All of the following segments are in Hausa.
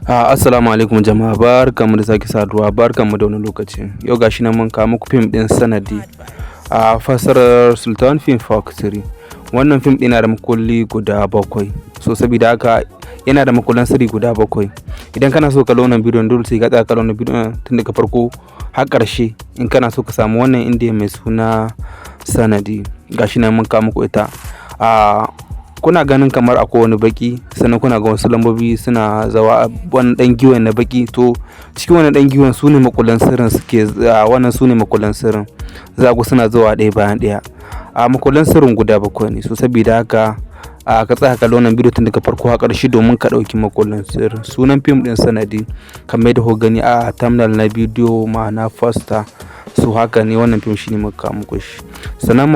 Assalamu alaikum jama'a, barkanmu da sake saduwa, barkanmu da wani lokaci. Yau gashi nan mun kawo muku fim din sanadi a fassarar Sultan Film Factory. Wannan fim ɗin yana da makulli guda 7. So saboda haka yana da makullan sirri guda 7. Idan kana so ka kalli wannan bidiyon dole sai ka tsaya kallon bidiyon tun daga farko har ƙarshe in kana so ka samu wannan indiya mai suna sanadi. Gashi nan mun kawo muku ita. Kuna ganin kamar akwai wani baki, sannan kuna ga wasu lambobi suna zawa wani dan giwan na baki. To cikin wannan dan giwan sune makullan sirrin suke, wannan sune makullan sirrin, za ku suna zawa ɗaya bayan ɗaya. Makullan sirrin guda 7 ne. So saboda haka ka tsaya kallon wannan bidiyo tun daga farko har ƙarshe domin ka ɗauki makullan sirrin. Sunan fim ɗin sanadi kamar yadda ku gani a thumbnail na bidiyo, ma'ana poster. So haka ne wannan fim shine muka muku shi. Sannan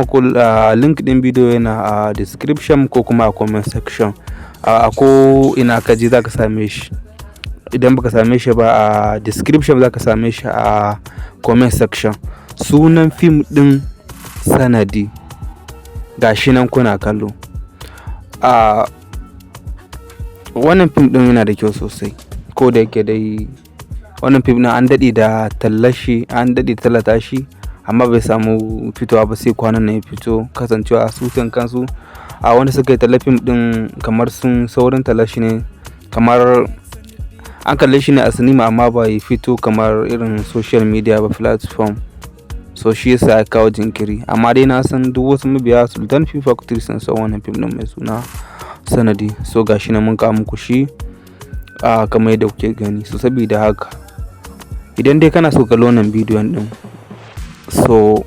link din bidiyo yana a description ko kuma a comment section. Ko ina ka je zaka same shi. Idan baka same shi ba a description zaka same shi a comment section. Sunan fim din sanadi gashi nan kuna kallo. Wannan fim din yana da kyau sosai, ko da yake dai wannan fim din an dade da tallashi, an dade tallata shi amma bai samu fitowa ba sai kwanan nan ya fito, kasancewa sultan kansu wanda suka yi tallafin din kamar sun saurin tallashi ne, kamar an kalle shi ne a sinima amma bai fito kamar irin social media ba, platform. So shi yasa ya kawo jinkiri, amma dai na san duk wasu mabiya Sultan Film Factory sun san wannan fim din mai suna sanadi. So gashi nan mun kawo muku shi kamar yadda kuke gani. So saboda haka idan dai kana so ka kalli wannan bidiyon din, so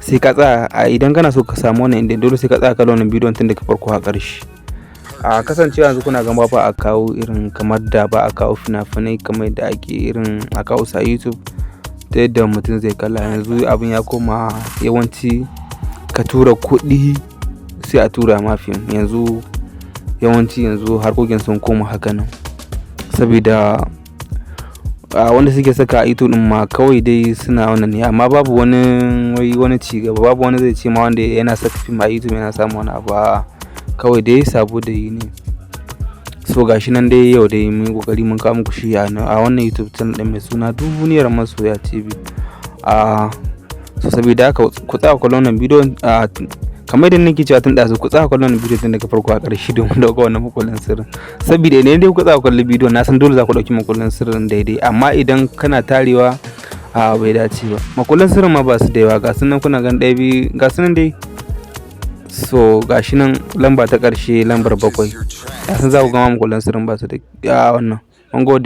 sai ka tsaya, idan kana so ka samu wannan inda dole sai ka tsaya kallon wannan bidiyon tun daga farko har ƙarshe. Kasancewa yanzu kuna gamba ba a kawo irin kamar da ba a kawo fina-finai kamar yadda ake irin a kawo sa YouTube ta yadda mutum zai kalla. Yanzu abin ya koma yawanci ka tura kuɗi sai a tura ma fim. Yanzu yawanci harkokin sun koma haka nan, saboda wanda suke saka a YouTube din ma kawai dai suna wannan ne, amma babu wani ci gaba. Babu wani zai ce ma wanda yana saka fim a YouTube yana samu wani abu, kawai dai sabo da yi ne. So gashi nan dai yau dai mun kokari mun kawo muku shi a wannan YouTube channel din mai suna Duniyar Masoya TV. So saboda haka ku tsaya kallon wannan bidiyon, kamar yadda nake cewa tun da ku tsaya kallon wannan bidiyon tun daga farko a ƙarshe domin dauka wannan makullan sirrin. Saboda idan dai ku tsaya kallon bidiyon na san dole za ku dauki makullan sirrin daidai, amma idan kana tarewa bai dace ba. Makullan sirrin ma ba su da yawa, ga sunan kuna gan ɗaya biyu, ga sunan dai. So gashi nan lamba ta ƙarshe lambar 7. Ya san za ku gama makullan sirrin ba su da wannan. Mun gode.